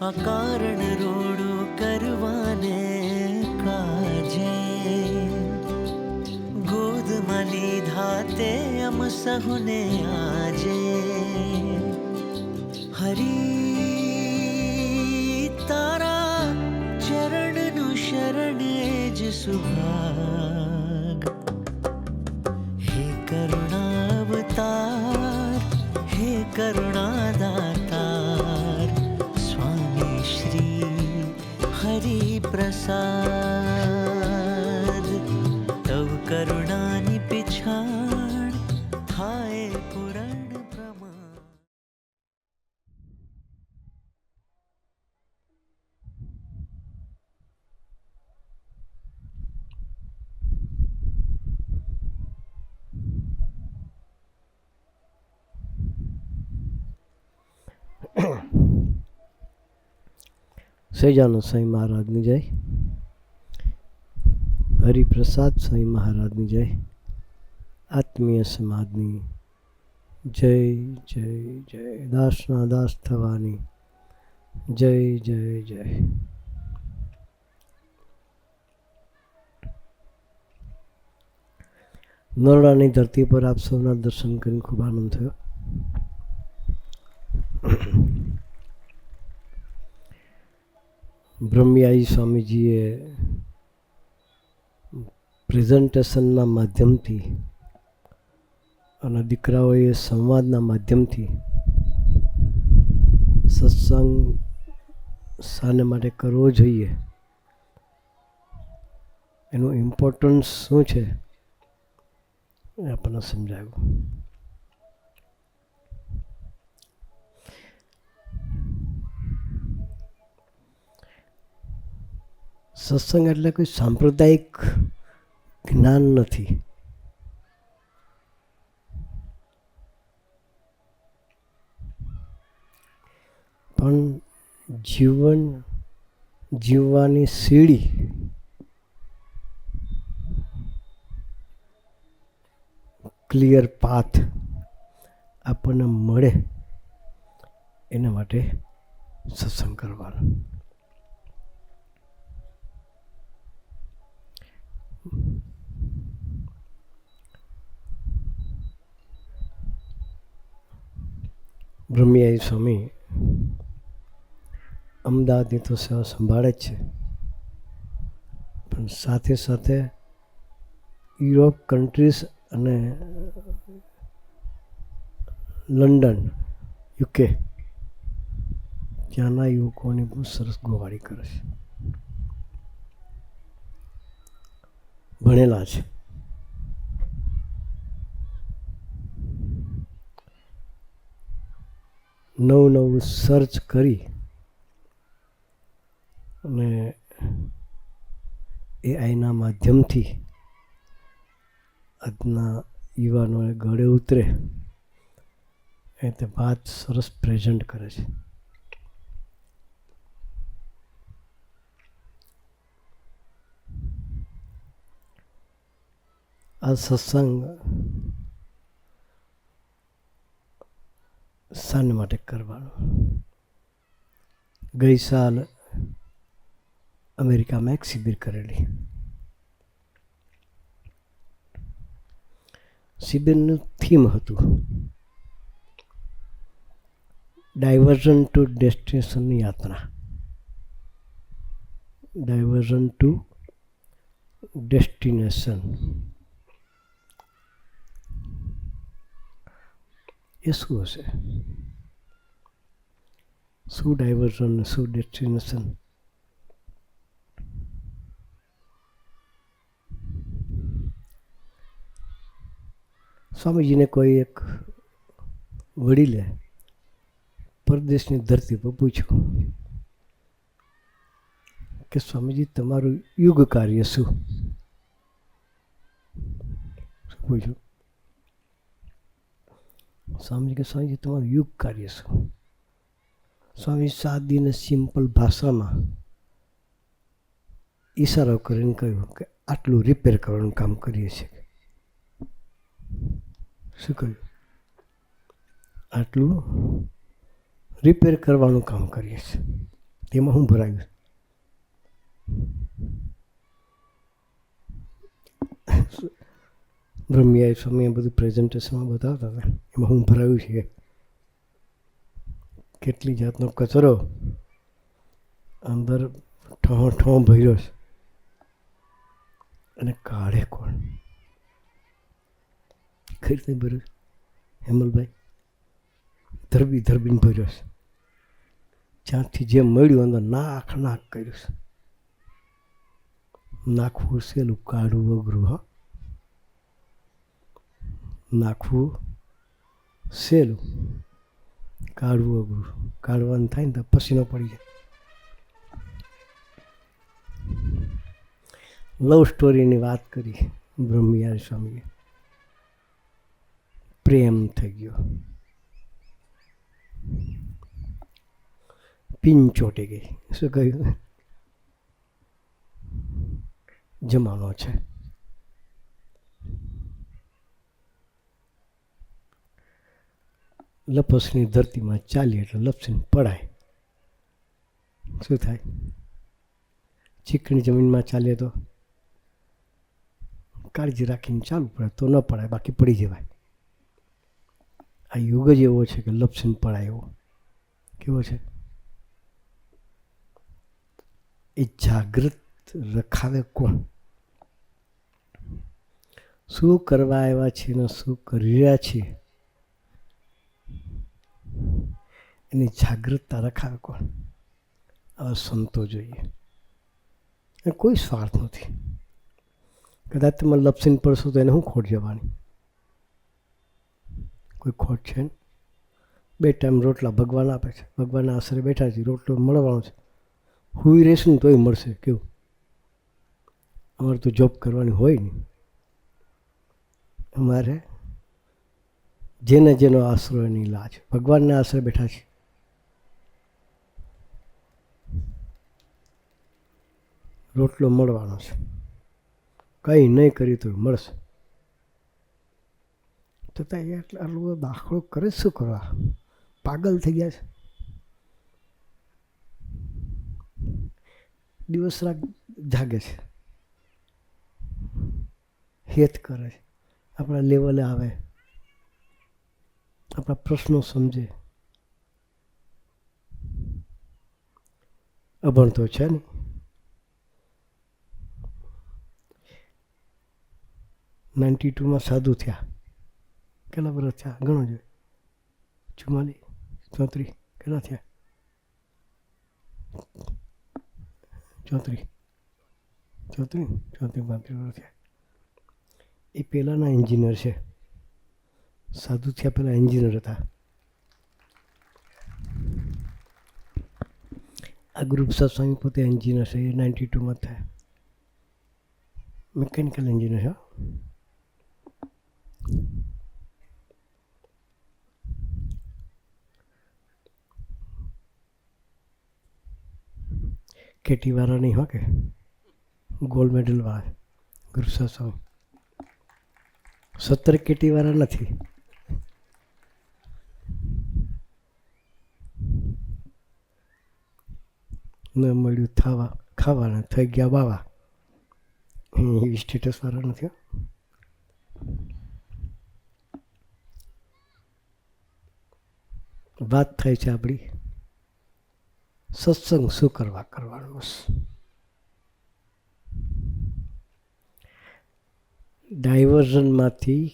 અકારણ રોડું કરવાને કાજે ગોદમાં લીધા તે અમ સહુને આજે હરી તારા ચરણનું શરણ જ સુભાગ હે કરુણાવતાર હે કરુણાદાતાર સ્વામી શ્રી હરિ પ્રસાદ તવ કરુણાની પિછાણ થાય પુરાણ પ્રમાણ. સહેજાનંદ સ્વામી મહારાજની જય, હરિપ્રસાદ સ્વામી મહારાજની જય, આત્મીય સમાજની જય જય જય, દાસના દાસ થવાની જય જય જય. નરોડાની ધરતી પર આપ સૌના દર્શન કરીને ખૂબ આનંદ થયો. બ્રહ્મયાજી સ્વામીજીએ પ્રેઝન્ટેશનના માધ્યમથી અને દીકરાઓએ સંવાદના માધ્યમથી સત્સંગ શાને માટે કરવો જોઈએ એનું ઇમ્પોર્ટન્સ શું છે એ આપણને સમજાવ્યું. સત્સંગ એટલે કોઈ સાંપ્રદાયિક જ્ઞાન નથી, પણ જીવન જીવવાની સીડી ક્લિયર પાથ આપણને મળે એના માટે સત્સંગ કરવાનો. બ્રહ્મયાજી સ્વામી અમદાવાદની તો સેવા સંભાળે જ છે, પણ સાથે સાથે યુરોપ કન્ટ્રીઝ અને લંડન યુકે ત્યાંના યુવકોની બહુ સરસ ગોવાળી કરે છે. ભણેલા છે, નવું સર્ચ કરી અને એઆઈના માધ્યમથી આજના યુવાનોએ ગળે ઉતરે એ તે વાત સરસ પ્રેઝન્ટ કરે છે. આ સત્સંગ શાને માટે કરવાનો? ગઈ સાલ અમેરિકામાં એક શિબિર કરેલી. શિબિરનું થીમ હતું ડાયવર્ઝન ટુ ડેસ્ટિનેશનની યાત્રા. ડાયવર્ઝન ટુ ડેસ્ટિનેશન એ શું હશે? શું ડાયવર્ઝન, શું ડેસ્ટિનેશન? સ્વામીજીને કોઈ એક વડીલે પરદેશની ધરતી પર પૂછ્યું કે સ્વામીજી તમારું યુગ કાર્ય શું? પૂછ્યું. સ્વામીજી કે સ્વામીજી તમારું યુગ કાર્ય શું? સ્વામી સાદી અને સિમ્પલ ભાષામાં ઈશારો કરીને કહ્યું કે આટલું રિપેર કરવાનું કામ કરીએ છીએ. શું કહ્યું? આટલું રિપેર કરવાનું કામ કરીએ છીએ. તેમાં હું ભરાયું? બ્રહ્મિયા સ્વામી બધું પ્રેઝન્ટેશનમાં બતાવતા હતા, એમાં હું ભરાયું છે. કેટલી જાતનો કચરો અંદર ઠો ભર્યો છે, અને કાઢે કોણ? કઈ રીતે ભર્યું? હેમલભાઈ ધરબીને ભર્યો છે. જ્યાંથી જે મળ્યું અંદર નાક કર્યું છે. નાખવું સહેલું, કાઢવું અઘરું. હા, નાખવું સહેલું, કાઢવું અઘરું. કાઢવાનું થાય ને તો પસીનો પડી જાય. લવ સ્ટોરીની વાત કરી બ્રહ્મિયા સ્વામીએ. પ્રેમ થઈ ગયો, પિન ચોટી ગઈ. શું કહ્યું? જમાનો છે. લપસની ધરતીમાં ચાલીએ એટલે લપસીને પડાય. શું થાય? ચીકણી જમીનમાં ચાલીએ તો કાળજી રાખીને ચાલવું પડે, તો ન પડાય, બાકી પડી જવાય. આ યુગ જ એવો છે કે લપસીને પડાય એવો. કેવો છે? એ જાગૃત રખાવે કોણ? શું કરવા આવ્યા છીએ ને શું કરી રહ્યા છીએ એની જાગૃતતા રખાવે કોણ? આવા સંતો જોઈએ. કોઈ સ્વાર્થ નથી. કદાચ તમે લપસીને પડશો તો એને શું ખોટ જવાની? કોઈ ખોટ છે ને? 2 ટાઈમ રોટલા ભગવાન આપે છે, ભગવાનના આશરે બેઠા છે, રોટલો મળવાનો છે. હુઈ રહેશું ને તોય મળશે. કેવું? અમારે તો જોબ કરવાની હોય નહીં. અમારે જેનો આશરો એની લાજ. ભગવાનના આશરે બેઠા છે. રોટલો મળવાનો છે, કંઈ નહીં કરી તો મળશે. તો આટલો બધો દાખલો કરે શું કરવા? પાગલ થઈ ગયા છે. દિવસ રાત જાગે છે, હેત કરે છે, આપણા લેવલે આવે, આપણા પ્રશ્નો સમજે. અભણ તો છે ને. માં સાધુ થયા. કેટલા વર્ષ થયા? ઘણો જોઈએ. 44, 34 કેટલા થયા? 34, 35 વર્ષ થયા. એ પહેલાંના એન્જિનિયર છે. સાધુ થયા પહેલાં એન્જિનિયર હતા. આ ગ્રુપ સ્વામી પોતે એન્જિનિયર છે. એ 92માં થયા. મિકેનિકલ એન્જિનિયર છે. કેટીવાળા નહીં હોય કે ગોલ્ડ મેડલ વાળા ગુરુસા સ્વામી. 17 કેટીવાળા નથી. ન મળ્યું ખાવાના થઈ ગયા બાવા. એ સ્ટેટસ વાળા નથી. વાત થાય છે આપણી સત્સંગ શું કરવાનું. બસ ડાયવર્ઝનમાંથી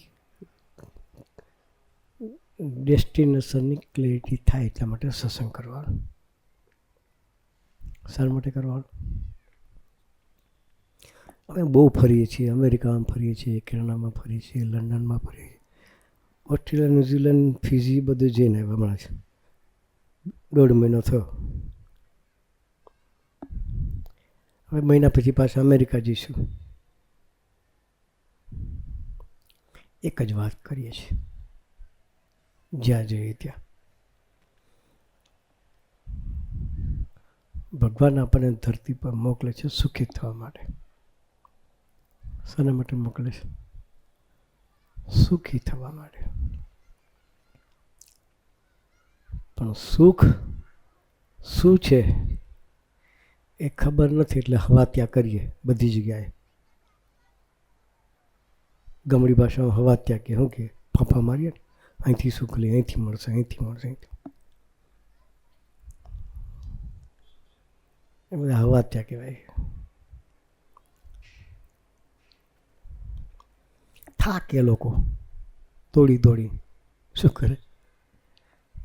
ડેસ્ટિનેશનની ક્લેરિટી થાય એટલા માટે સત્સંગ કરવાનું. શા માટે કરવાનું? અમે બહુ ફરીએ છીએ. અમેરિકામાં ફરીએ છીએ, કેનેડામાં ફરીએ છીએ, લંડનમાં ફરીએ છીએ, ઓસ્ટ્રેલિયા, ન્યૂઝીલેન્ડ, ફિજી બધું જઈને હમણાં છે. 1.5 મહિનો થયો. હવે મહિના પછી પાછા અમેરિકા જઈશું. એક જ વાત કરીએ છીએ જ્યાં જઈએ ત્યાં. ભગવાન આપણને ધરતી પર મોકલે છે સુખી થવા માટે. શાના માટે મોકલે છે? સુખી થવા માટે. પણ સુખ શું છે એ ખબર નથી એટલે હવા ત્યાં કરીએ બધી જગ્યાએ. ગમડી ભાષામાં હવા ત્યાં કે શું કે ફાંફા મારીએ ને, અહીંથી સુખલી, અહીંથી મળશે, અહીંથી મળશે, અહીંથી. એ બધા હવા ત્યાં કહેવાય. થાકે લોકો દોડી દોડી, શું કરે?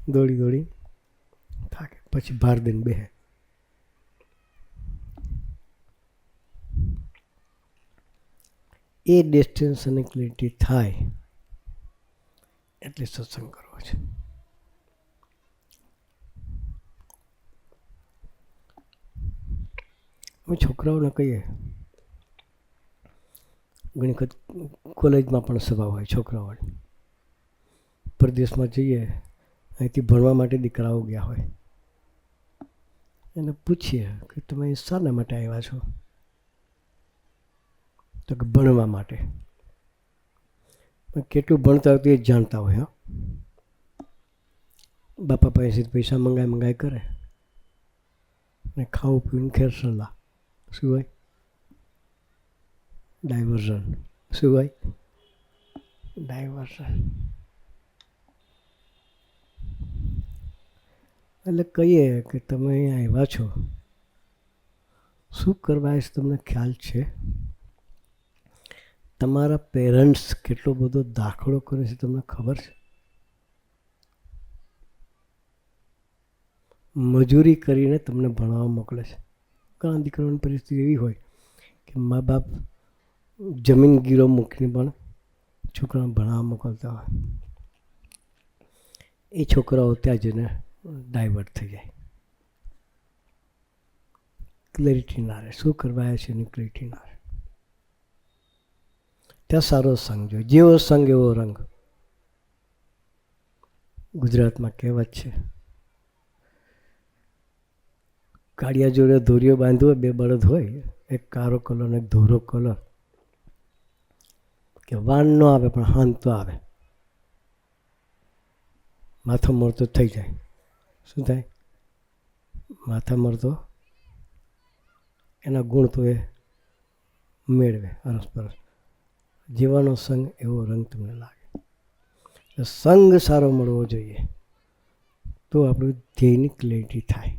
દોડી દોડી થાકે, પછી ભાર દઈને બેહે. એ ડેસ્ટિનેશન ક્લિયરિટી થાય એટલે સત્સંગ કરવો છે. અમે છોકરાઓને કહીએ, ઘણી વખત કોલેજમાં પણ સભા હોય છોકરાઓની, પરદેશમાં જઈએ, અહીંથી ભણવા માટે દીકરાઓ ગયા હોય, એને પૂછીએ કે તમે શાના માટે આવ્યા છો? તો કે ભણવા માટે. પણ કેટલું ભણતા હોય તો એ જ જાણતા હોય. હા, બાપા પાસેથી પૈસા મંગાઈ કરે ને ખાવું પીવું ખેર સલાહ. શું હોય? ડાયવર્ઝન. શું હોય? ડાયવર્ઝન. એટલે કહીએ કે તમે અહીંયા આવ્યા છો, શું કરવા છે તમને ખ્યાલ છે? તમારા પેરેન્ટ્સ કેટલો બધો દાખલો કરે છે તમને ખબર છે? મજૂરી કરીને તમને ભણવા મોકલે છે. ઘણા દીકરાઓની પરિસ્થિતિ એવી હોય કે મા બાપ જમીન ગીરો મૂકીને પણ છોકરાને ભણવા મોકલતા હોય. એ છોકરાઓ ત્યાં જઈને ડાયવર્ટ થઈ જાય. ક્લેરિટી ના રહે. શું કરવા આવ્યા છે એની ક્લેરિટી ના રહે. ત્યાં સારો સંગ જોઈએ. જેવો સંગ એવો રંગ. ગુજરાતમાં કહેવત છે, કાળિયા જોડે ધોરીઓ બાંધવો, બે બળદ હોય, એક કાળો કલર ને એક ધોરો કલર, કે વાન ન આવે પણ હાન તો આવે. માથા મળતો થઈ જાય. શું થાય? માથા મળતો એના ગુણ તો એ મેળવે અરસપરસ. જેવાનો સંગ એવો રંગ તમને લાગે. સંગ સારો મળવો જોઈએ તો આપણું ધ્યેયની ક્લેરિટી થાય.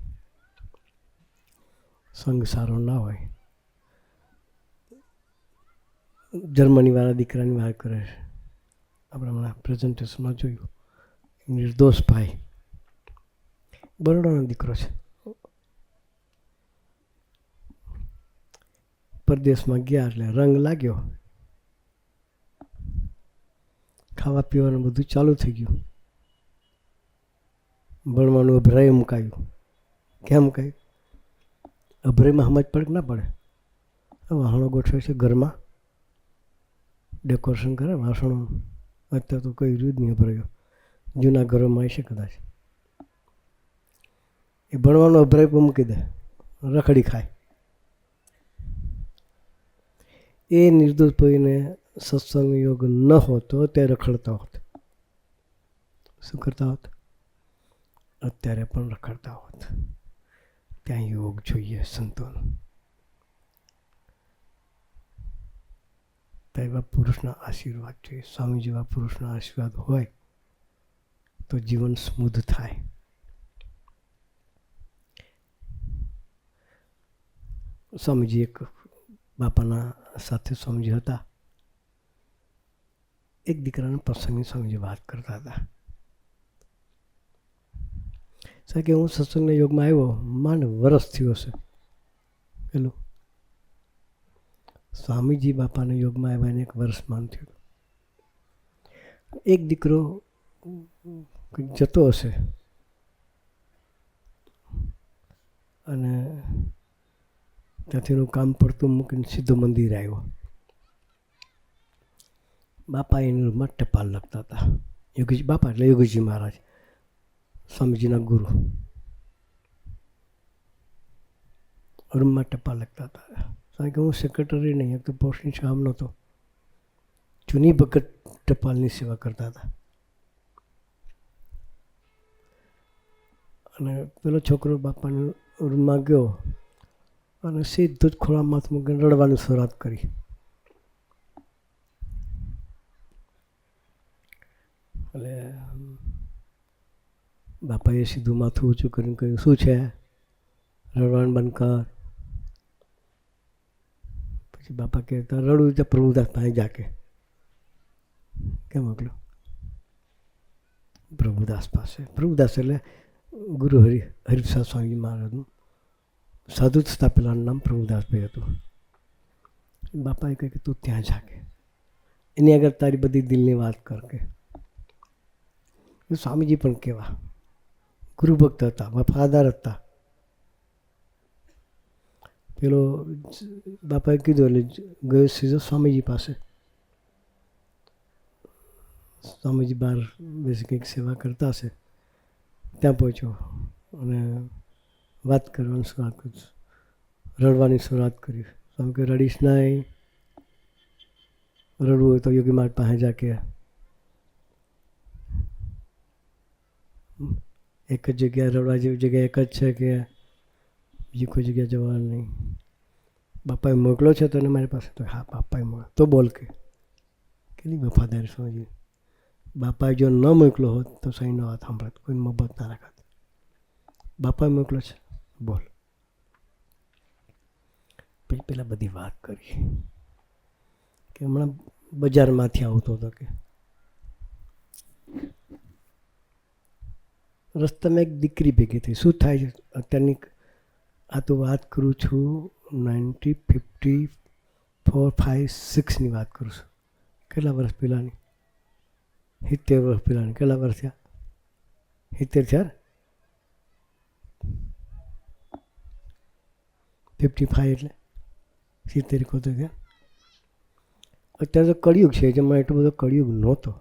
સંગ સારો ના હોય. જર્મનીવાળા દીકરાની વાત કરે છે, આપણે હમણાં પ્રેઝન્ટેશનમાં જોયું. નિર્દોષ ભાઈ, બરોડાનો દીકરો છે, પરદેશમાં ગયા એટલે રંગ લાગ્યો, ખાવા પીવાનું બધું ચાલુ થઈ ગયું, ભણવાનું અભરાય મુકાયું. કેમ મુકાયું? અભરાયમાં સમજ પડે કે ના પડે? વાસણો ગોઠવે છે ઘરમાં, ડેકોરેશન કરે વાસણો. અત્યારે તો કોઈ રહ્યું જ નહીં અભરાયો. જૂના ઘરોમાં હશે કદાચ. એ ભણવાનો અભરાય પર મૂકી દે, રખડી ખાય. એ નિર્દોષ ભાઈને સત્સંગ યોગ ન હોતો તે રખડતા હોત. શું કરતા હોત? અત્યારે પણ રખડતા હોત. ત્યાં યોગ જોઈએ સંતોનો. તો એવા પુરુષના આશીર્વાદ જોઈએ. સ્વામી જેવા પુરુષના આશીર્વાદ હોય તો જીવન સ્મૂધ થાય. સ્વામીજી એક બાપાના સાથે સ્વામીજી હતા. એક દીકરાના પ્રસંગની સ્વામીજી વાત કરતા હતા. સાહેબ કે હું સત્સંગના યોગમાં આવ્યો, માંડ વરસ થયો હશે પેલું. સ્વામીજી બાપાના યોગમાં આવ્યા એને એક વર્ષ માન થયું. એક દીકરો જતો હશે અને ત્યાંથી એનું કામ પડતું મૂકીને સીધો મંદિર આવ્યો. બાપા એની રૂમમાં ટપાલ લખતા હતા. યોગીજી બાપા એટલે યોગીજી મહારાજ, સ્વામીજીના ગુરુ. રૂમમાં ટપાલ લખતા હતા. કારણ કે હું સેક્રેટરી નહીં, એક તો પોસ્ટની કામ નહોતો. જૂની ભગત ટપાલની સેવા કરતા હતા. અને પેલો છોકરો બાપાના રૂમમાં ગયો અને સીધું જ ખોળામાં માથું મૂકીને રડવાની શરૂઆત કરી. એટલે બાપાએ સીધું માથું ઊંચું કરીને કહ્યું, શું છે, રડવાનું બંધ કર. પછી બાપા કહેતા, રડવું તો પ્રભુદાસ પાસે જાકે. કેમ મોકલો? પ્રભુદાસ પાસે. પ્રભુદાસ એટલે ગુરુ હરિપ્રસાદ સ્વામી મહારાજનું સાધુ સ્થાપેલાનું નામ પ્રભુદાસભાઈ હતું. બાપાએ કહ્યું કે તું ત્યાં જાકે, એની આગળ તારી બધી દિલની વાત કર. કે સ્વામીજી પણ કેવા ગુરુ ભક્ત હતા, વફાદાર હતા. પેલો બાપાએ કીધું એટલે ગયો સીધો સ્વામીજી પાસે. સ્વામીજી બહાર બેસી કંઈક સેવા કરતા હશે, ત્યાં પહોંચ્યો અને વાત કરવાની શરૂઆત કરી, રડવાની શરૂઆત કરી. સ્વામી કે રડીશ નહીં, રડવું હોય તો યોગી માર્ગ પાસે જા. કે એક જ જગ્યાએ રડવા જેવી જગ્યા એક જ છે, કે બીજી કોઈ જગ્યાએ જવાનું નહીં. બાપાએ મોકલો છે તને મારી પાસે? તો હા બાપાએ મોકલો. તો બોલ. કે કેટલી વફાદારી સમજી. બાપાએ જો ન મોકલો હોત તો સહીનો હાથ સાંભળત, કોઈ મોહબ્બત ના રાખત. બાપાએ મોકલો છે, બોલ. પછી પેલા બધી વાત કરી કે હમણાં બજારમાંથી આવતો હતો, કે રસ્તામાં એક દીકરી ભેગી થઈ. શું થાય છે અત્યારની, આ તો વાત કરું છું 1954, 5, 6ની વાત કરું છું. કેટલા વર્ષ પહેલાંની? 70 વર્ષ પહેલાંની. કેટલા વર્ષ થયા? 70 થયા. 55 એટલે 70 71 થયા. અત્યારે તો કળિયુગ છે, જેમાં એટલો બધો કળિયુગ નહોતો.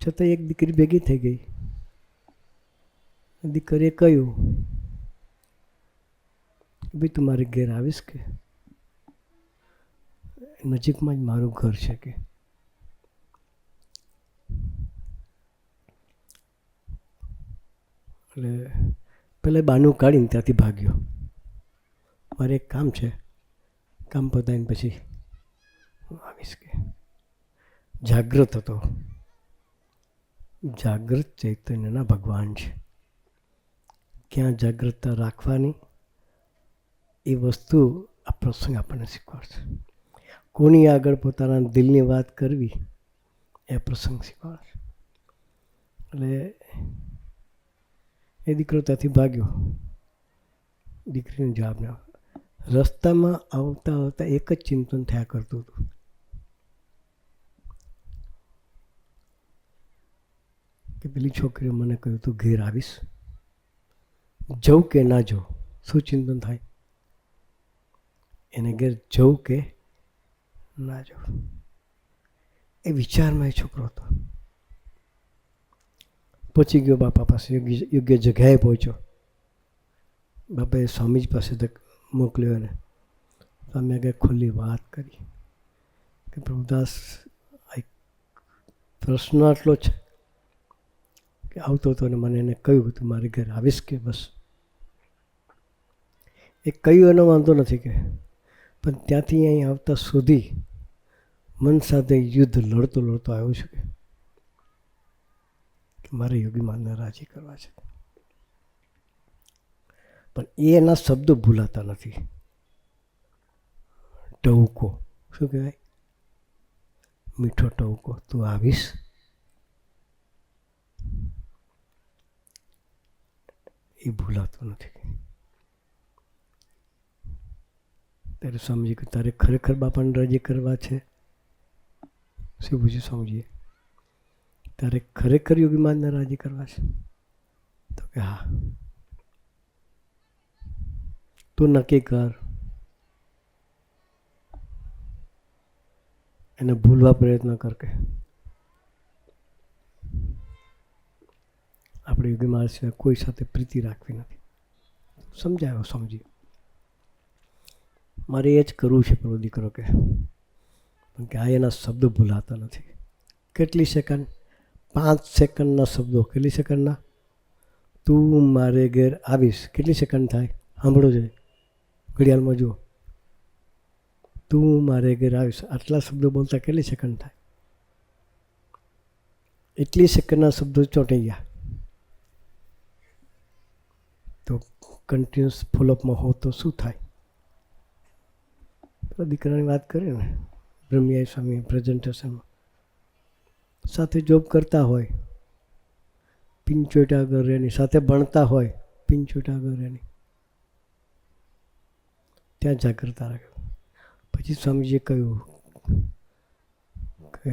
છતાં એક દીકરી ભેગી થઈ ગઈ. દીકરીએ કહ્યું, ભાઈ તું મારે ઘેર આવીશ? કે નજીકમાં જ મારું ઘર છે. કે એટલે પહેલાં બાનું કાઢીને ત્યાંથી ભાગ્યો. મારે એક કામ છે, કામ પતાવીને પછી હું આવીશ. કે જાગ્રત હતો. જાગૃત ચૈતન્યના ભગવાન છે. ક્યાં જાગૃતતા રાખવાની એ વસ્તુ આ પ્રસંગ આપણને શીખવાડશે. કોની આગળ પોતાના દિલની વાત કરવી એ પ્રસંગ શીખવાડશે. એટલે એ દીકરો ત્યાંથી ભાગ્યો. દીકરીને જવાબ ના. રસ્તામાં આવતા આવતા એક જ ચિંતન થયા કરતું હતું કે પેલી છોકરીએ મને કહ્યું તું ઘેર આવીશ, જવું કે ના જવું? શું ચિંતન થાય? એને ઘેર જવું કે ના જવું, એ વિચારમાં એ છોકરો હતો. પહોંચી ગયો બાપા પાસે, યોગ્ય જગ્યાએ પહોંચ્યો. બાપાએ સ્વામીજી પાસે મોકલ્યો. એને સ્વામી આગળ ખુલ્લી વાત કરી કે પ્રભુદાસ, પ્રશ્ન આટલો છે કે આવતો હતો ને મને એને કહ્યું તું મારી ઘરે આવીશ? કે બસ એ કહ્યું એનો વાંધો નથી. કે પણ ત્યાંથી અહીં આવતા સુધી મન સાથે યુદ્ધ લડતો લડતો આવ્યો છું કે મારે યોગી માનને રાજી કરવા છે. પણ એના શબ્દો ભૂલાતા નથી. ટહુકો, શું કહેવાય? મીઠો ટહુકો, તું આવીશ? એ ભૂલાતું નથી. ત્યારે સ્વામીજી કે તારે ખરેખર બાપાને રાજી કરવા છે? શું પૂછ્યું સ્વામીજીએ? તારે ખરેખર યોગી માનને રાજી કરવા છે? તો કે હા. તું નક્કી કર. એને ભૂલવા પ્રયત્ન કર. કે આપણે યોગી માર્ગ સિવાય કોઈ સાથે પ્રીતિ રાખવી નથી. સમજાયો સમજી. મારે એ જ કરવું છે પેલો દીકરો. કે પણ કે આ એના શબ્દો ભૂલાતા નથી. કેટલી સેકન્ડ? 5 સેકન્ડના શબ્દો. કેટલી સેકન્ડના? તું મારે ઘેર આવીશ. કેટલી સેકન્ડ થાય? સાંભળો છે, ઘડિયાળમાં જુઓ, તું મારે ઘેર આવીશ, આટલા શબ્દો બોલતા કેટલી સેકન્ડ થાય? એટલી સેકન્ડના શબ્દો ચોંટી ગયા. તો કન્ટિન્યુઅસ ફોલોઅપમાં હો તો શું થાય? દીકરાની વાત કરીએ ને, બ્રહ્મિયાઈ સ્વામી પ્રેઝન્ટેશનમાં સાથે જોબ કરતા હોય, 75 આગળ એની સાથે ભણતા હોય, 75 આગળ એની ત્યાં જાગૃતતા રાખે. પછી સ્વામીજીએ કહ્યું કે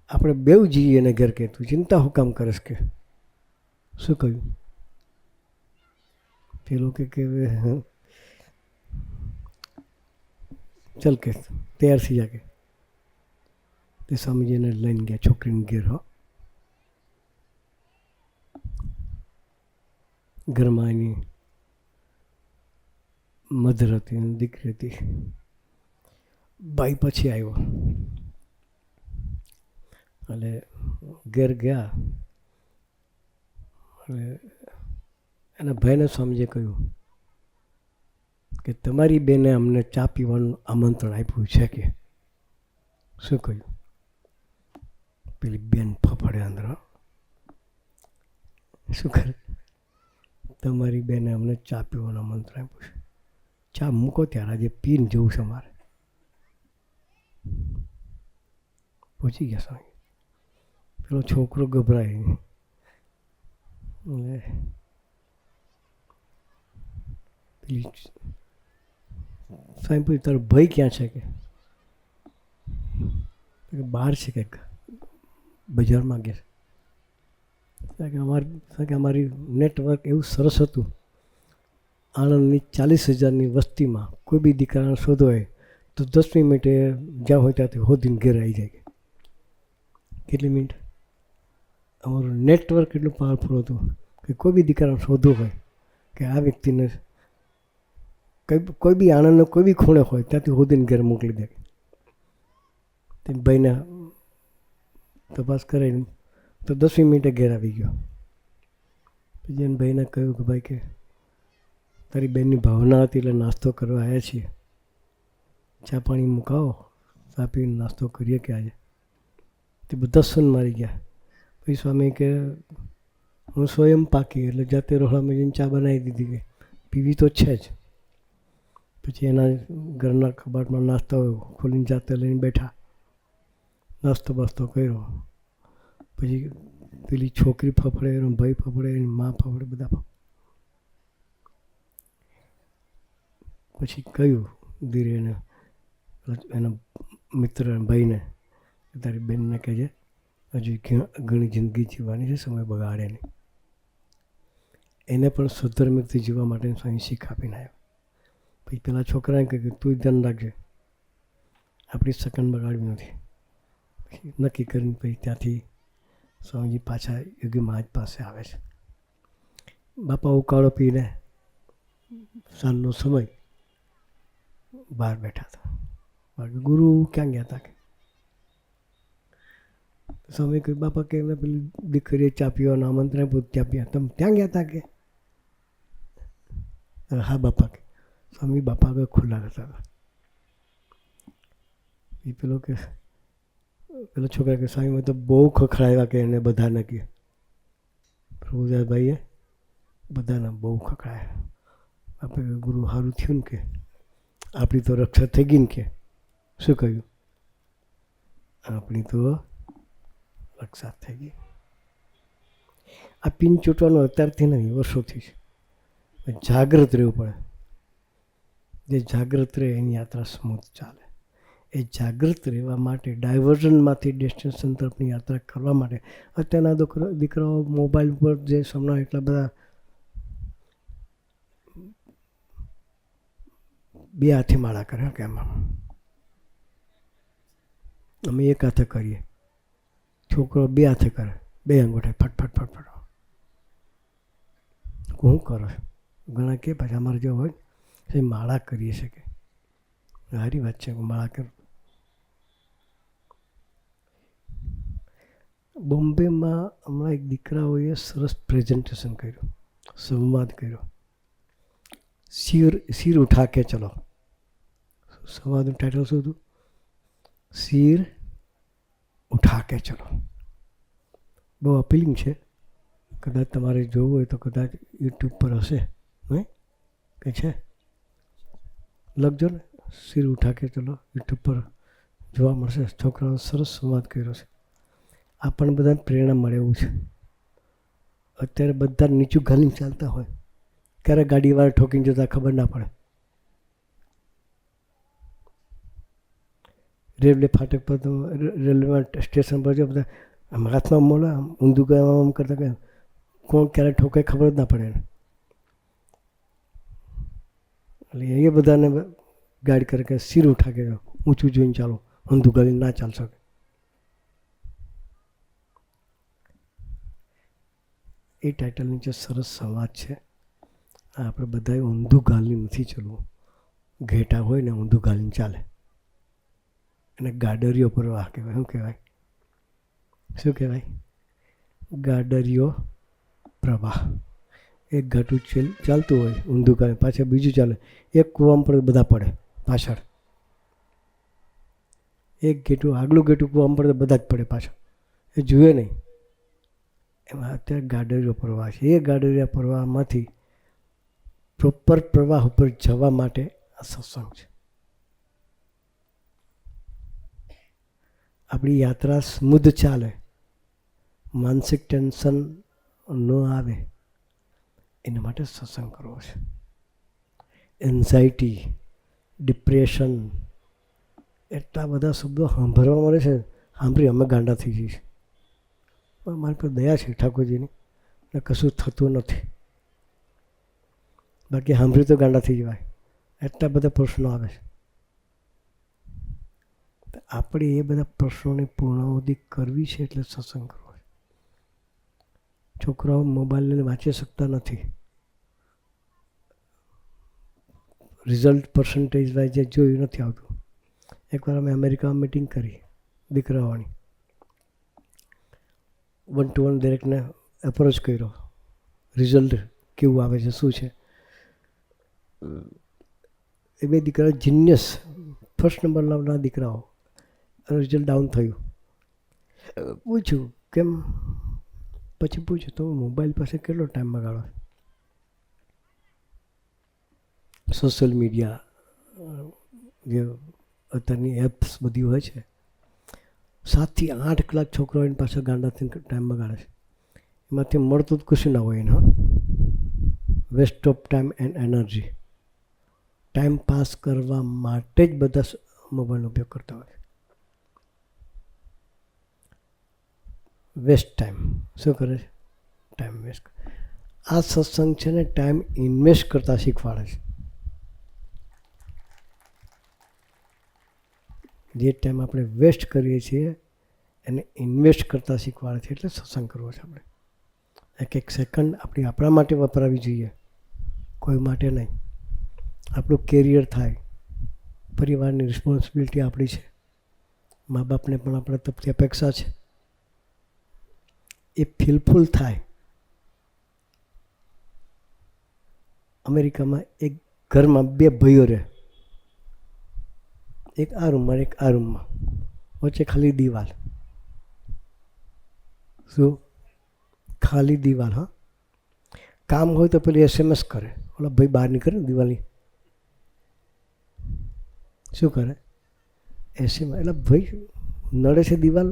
આપણે બેવ જઈએ એને ઘર કે તું ચિંતા હું કામ કરીશ કે. શું કહ્યું? પેલો કે ચલ કે તૈયાર થઈ જા કે. તે સ્વામીજીને લઈને ગયા છોકરીને ઘેર. હો, ઘરમાં એની મધર હતી, દીકરી હતી. ભાઈ પછી આવ્યો એટલે ઘેર ગયા એટલે એના ભાઈને સ્વામીજીએ કહ્યું કે તમારી બેને અમને ચા પીવાનું આમંત્રણ આપ્યું છે કે. શું કહ્યું? પેલી બેન ફફડે અંદર. શું કરે? તમારી બેને અમને ચા પીવાનું આમંત્રણ આપ્યું છે. ચા મૂકો ત્યારે આજે પીને જવું છે મારે. પહોંચી ગયા સ્વામી. પેલો છોકરો ગભરાય એટલે પેલી સ્વામી પૂછ્યું તારો ભાઈ ક્યાં છે કે? બહાર છે કંઈક બજારમાં ગયા કે અમારી નેટવર્ક એવું સરસ હતું. આણંદની 40,000ની વસ્તીમાં કોઈ બી દીકરાને શોધો હોય તો 10મી મિનિટે જ્યાં હોય ત્યાંથી હોદીને ઘેર આવી જાય. કેટલી મિનિટ? અમારું નેટવર્ક એટલું પાવરફુલ હતું કે કોઈ બી દીકરાને શોધવું હોય કે આ વ્યક્તિને કોઈ બી આણંદનો કોઈ બી ખૂણે હોય ત્યાંથી હોદીને ઘેર મોકલી દે. તે ભાઈને તપાસ કરાવીને તો 10મી મિનિટે ઘેર આવી ગયો. પછી એને ભાઈને કહ્યું કે ભાઈ કે તારી બેનની ભાવના હતી એટલે નાસ્તો કરવા આવ્યા છીએ, ચા પાણી મુકાવો, ચા પીને નાસ્તો કરીએ કે આજે. તે બધા સન મારી ગયા. પછી સ્વામી કે હું સ્વયં પાકી એટલે જાતે રોહડામાં જઈને ચા બનાવી દીધી કે પીવી તો છે જ. પછી એના ઘરના કબાટમાં નાસ્તો ખોલીને જાતે લઈને બેઠા, નાસ્તો બાસ્તો કર્યો. પછી પેલી છોકરી ફફડે, એનો ભાઈ ફફડે, એની મા ફફડે, બધા ફફડે. પછી કહ્યું ધીરે એના મિત્ર ભાઈને તારી બેનને કહેજે હજુ ઘણી જિંદગી જીવવાની છે, સમય બગાડે નહીં. એને પણ સુધર્મિકથી જીવવા માટે સ્વામી શીખ આપીને આવ્યો. પછી પેલા છોકરાને કહ્યું કે તું ધ્યાન રાખજે, આપણી સેકન્ડ બગાડવી નથી. પછી નક્કી કરીને પછી ત્યાંથી સ્વામીજી પાછા યોગી મહારાજ પાસે આવે છે. બાપા ઉકાળો પીને સાંજનો સમય બહાર બેઠા હતા. બાકી ગુરુ ક્યાં ગયા હતા કે સ્વામી કહ્યું બાપા કે એમને પેલી દીકરીએ ચા પીવાનું આમંત્રણ આપ્યું, ચા પીવા તમે ત્યાં ગયા હતા કે? હા બાપા કે. સ્વામી બાપા આગળ ખુલ્લા રહેતા હતા. એ પેલો છોકરા કે સ્વામી મેં તો બહુ ખખડાવ્યા કે એને બધાને કે પ્રભુદાસભાઈએ બધાને બહુ ખખડાયા. આપણે ગુરુ સારું થયું ને કે આપણી તો રક્ષા થઈ ગઈ ને કે. શું કહ્યું? આપણી તો રક્ષા થઈ ગઈ. આ પિન ચૂંટવાનું અત્યારથી નહીં, વર્ષોથી છે. જાગૃત રહેવું પડે. જે જાગૃત રહે એની યાત્રા સ્મૂથ ચાલે. એ જાગૃત રહેવા માટે ડાયવર્ઝનમાંથી ડેસ્ટિનેશન તરફની યાત્રા કરવા માટે અત્યારના દીકરાઓ મોબાઈલ પર જે સમય એટલા બધા બે હાથે માળા કરે કે એમાં અમે એક હાથે કરીએ, છોકરો બે હાથે કરે, બે અંગૂઠે ફટફટ ફટફટ. શું કરો? ઘણા કે પછી અમારે જો હોય એ માળા કરીએ શકે. સારી વાત છે, માળા કર. બોમ્બેમાં હમણાં એક દીકરાઓએ સરસ પ્રેઝન્ટેશન કર્યું, સંવાદ કર્યો. સિર ઉઠા કે ચલો. સંવાદનું ટાઇટલ શું હતું? સિર ઉઠા કે ચલો. બહુ અપીલિંગ છે. કદાચ તમારે જોવું હોય તો કદાચ યુટ્યુબ પર હશે, નહીં કે છે? લખજો ને, સિર ઉઠા કે ચલો, યુટ્યુબ પર જોવા મળશે. છોકરાનો સરસ સંવાદ કર્યો છે. આપણને બધાને પ્રેરણા મળે એવું છે. અત્યારે બધા નીચું ઘાલીને ચાલતા હોય, ક્યારે ગાડીવાળા ઠોકીને જતા ખબર ના પડે. રેલવે ફાટક પર તો રેલવે સ્ટેશન પર જો બધા આમ હાથમાં મોડા ઊંધું ગયા આમ કરતા ગયા, કોણ ક્યારે ઠોકે ખબર જ ના પડે. એટલે એ બધાને ગાઈડ કરે કે સિર ઉઠા કે ઊંચું જોઈને ચાલો, ઊંધું ગાડીને ના ચાલ શકે. એ ટાઇટલ નીચે સરસ સંવાદ છે. આપણે બધાએ ઊંધું ગાલીને નથી ચાલવું. ઘેટા હોય ને ઊંધું ગાલીને ચાલે અને ગાડરીઓ પ્રવાહ કહેવાય. શું કહેવાય? શું કહેવાય? ગાડરીઓ પ્રવાહ. એક ઘાટું ચાલતું હોય ઊંધું ગાલે, પાછળ બીજું ચાલે, એક કૂવામાં પડે બધા પડે પાછળ. એક ઘેટું આગલું ઘેટું કૂવામાં પડે બધા જ પડે પાછળ, એ જુએ નહીં. એમાં અત્યારે ગાડરીઓ પ્રવાહ છે. એ ગાડરીયા પ્રવાહમાંથી પ્રોપર પ્રવાહ ઉપર જવા માટે આ સત્સંગ છે. આપણી યાત્રા સ્મૂધ ચાલે, માનસિક ટેન્શન ન આવે, એના માટે સત્સંગ કરવો છે. એન્ઝાયટી, ડિપ્રેશન, એટલા બધા શબ્દો સાંભળવા મળે છે. સાંભળી અમે ગાંડા થઈ જઈએ. પણ મારી પર દયા છે ઠાકોરજીની, ને કશું થતું નથી. બાકી સાંભળી તો ગાંડા થઈ જવાય. એટલા બધા પ્રશ્નો આવે છે. આપણે એ બધા પ્રશ્નોની પૂર્ણાવધિ કરવી છે, એટલે સત્સંગ કરવો છે. છોકરાઓ મોબાઈલ વાંચી શકતા નથી. રિઝલ્ટ પર્સન્ટેજ વાઇઝ જે જોયું નથી આવતું. એકવાર અમે અમેરિકામાં મિટિંગ કરી દીકરાઓની, 1 to 1 દરેકને એપ્રોચ કર્યો, રિઝલ્ટ કેવું આવે છે, શું છે. એ બે દીકરા જીનિયસ, ફર્સ્ટ નંબર લાવનાર દીકરાઓ, રિઝલ્ટ ડાઉન થયું. પૂછ્યું કેમ? પછી પૂછ્યું તો મોબાઈલ પાસે કેટલો ટાઈમ બગાડો? સોશિયલ મીડિયા જે અત્યારની એપ્સ બધી હોય છે, 7 થી 8 કલાક છોકરાઓ એની પાસે ગાંડાથી ટાઈમ બગાડે છે. એમાંથી મળતું જ કશું ના હોય એને. Waste of time and energy. Time pass કરવા માટે જ બધા મોબાઈલનો ઉપયોગ કરતા હોય. Waste time. શું કરે છે? Time waste. આ સત્સંગ છે ને ટાઈમ ઇન્વેસ્ટ કરતા શીખવાડે છે. જે ટાઈમ આપણે વેસ્ટ કરીએ છીએ એને ઇન્વેસ્ટ કરતાં શીખવાડે છે. એટલે સત્સંગ કરવો છે આપણે. એક સેકન્ડ આપણા માટે વપરાવી જોઈએ, કોઈ માટે નહીં. આપણું કેરિયર થાય, પરિવારની રિસ્પોન્સિબિલિટી આપણી છે, મા બાપને પણ આપણા તરફથી અપેક્ષા છે. એ ફિલફુલ થાય. અમેરિકામાં એક ઘરમાં 2 ભાઈઓ રહે, એક આ રૂમમાં એક આ રૂમમાં, વચ્ચે ખાલી દિવાલ. શું? ખાલી દિવાલ. હા, કામ હોય તો પેલી SMS કરે, ઓલા ભાઈ બહાર નીકળે ને દિવાલની, શું કરે? SMS. એટલે ભાઈ નડે છે દિવાલ,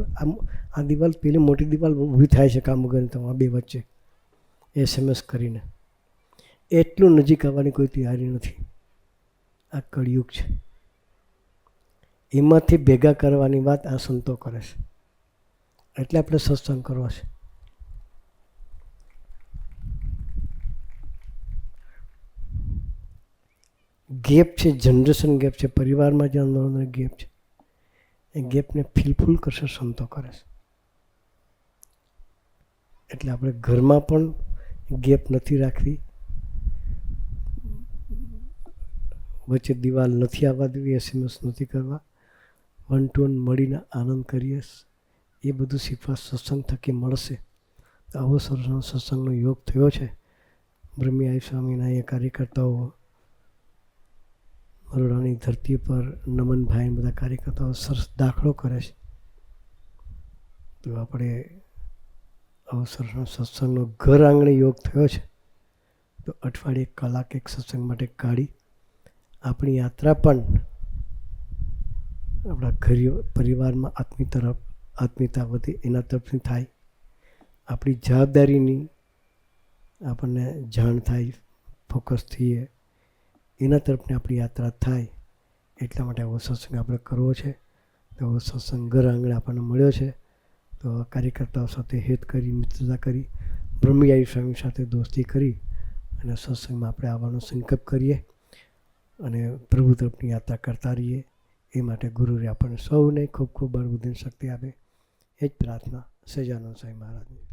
આ દિવાલ પેલી મોટી દિવાલ ઊભી થાય છે કામ વગર, તો આ બે વચ્ચે SMS કરીને. એટલું નજીક આવવાની કોઈ તૈયારી નથી. આ કળિયુગ છે. એમાંથી ભેગા કરવાની વાત આ સંતો કરે છે. એટલે આપણે સત્સંગ કરવો છે. ગેપ છે, જનરેશન ગેપ છે, પરિવારમાં જે અંદરનો ગેપ છે, એ ગેપને ફિલફુલ કરશે સંતો કરે છે. એટલે આપણે ઘરમાં પણ ગેપ નથી રાખવી, વચ્ચે દિવાલ નથી આવવા દેવી, SMS નથી કરવા, 1 to 1 મળીને આનંદ કરીએ. એ બધું શીખવા સત્સંગ થકી મળશે. તો આવો સરસનો સત્સંગનો યોગ થયો છે. બ્રહ્મી સ્વામીના એ કાર્યકર્તાઓ બરોડાની ધરતી પર નમનભાઈ બધા કાર્યકર્તાઓ સરસ દાખલો કરે છે. તો આપણે અવસરનો સત્સંગનો ઘર આંગણે યોગ થયો છે, તો અઠવાડિયે કલાક એક સત્સંગ માટે કાઢી આપણી યાત્રા પણ આપણા ઘર પરિવારમાં આત્મીયતા વધે એના તરફથી થાય. આપણી જવાબદારીની આપણને જાણ થાય, ફોકસ થઈએ એના તરફની આપણી યાત્રા થાય. એટલા માટે આવો સત્સંગ આપણે કરવો છે. તો સત્સંગ ઘર આંગણે આપણને મળ્યો છે. તો કાર્યકર્તાઓ સાથે હેત કરી, મિત્રતા કરી, બ્રહ્મયારી સ્વામી સાથે દોસ્તી કરી અને સત્સંગમાં આપણે આવવાનો સંકલ્પ કરીએ અને પ્રભુ તરફની યાત્રા કરતા રહીએ. એ માટે ગુરુએ આપણને સૌને ખૂબ ખૂબ બળ બુદ્ધિ શક્તિ આપે. એ જ પ્રાર્થના સહજાનંદ સ્વામી મહારાજની.